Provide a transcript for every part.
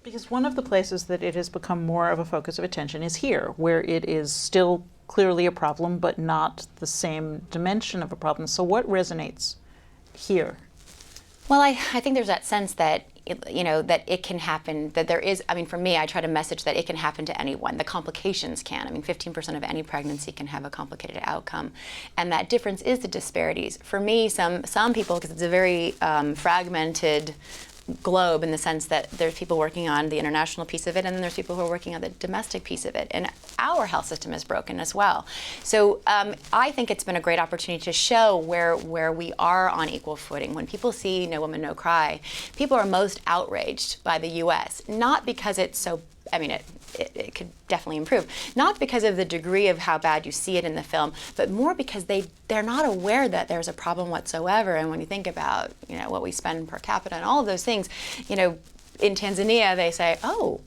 Because one of the places that it has become more of a focus of attention is here, where it is still clearly a problem, but not the same dimension of a problem. So what resonates here? Well, I think there's that sense that, that it can happen, that there is, for me, I try to message that it can happen to anyone. The complications can. 15% of any pregnancy can have a complicated outcome. And that difference is the disparities. For me, some people, because it's a very fragmented globe in the sense that there's people working on the international piece of it, and then there's people who are working on the domestic piece of it. And our health system is broken as well. So I think it's been a great opportunity to show where we are on equal footing. When people see No Woman, No Cry, people are most outraged by the U.S., not because it's so, it could definitely improve. Not because of the degree of how bad you see it in the film, but more because they're not aware that there's a problem whatsoever. And when you think about, what we spend per capita and all of those things, in Tanzania they say, oh,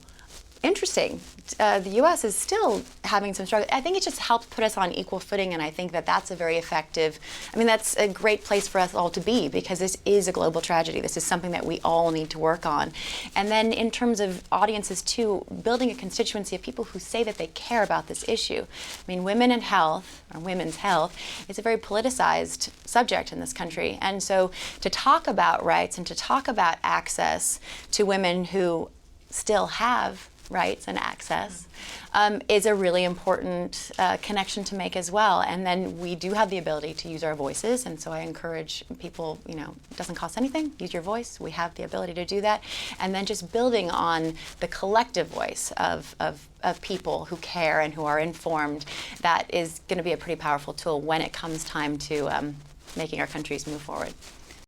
interesting. The U.S. is still having some struggle. I think it just helps put us on equal footing, and I think that that's a very effective, that's a great place for us all to be, because this is a global tragedy. This is something that we all need to work on. And then in terms of audiences too, building a constituency of people who say that they care about this issue. Women in health, or women's health, is a very politicized subject in this country. And so to talk about rights and to talk about access to women who still have rights and access is a really important connection to make as well. And then we do have the ability to use our voices, and so I encourage people, it doesn't cost anything, use your voice. We have the ability to do that. And then just building on the collective voice of people who care and who are informed, that is going to be a pretty powerful tool when it comes time to making our countries move forward.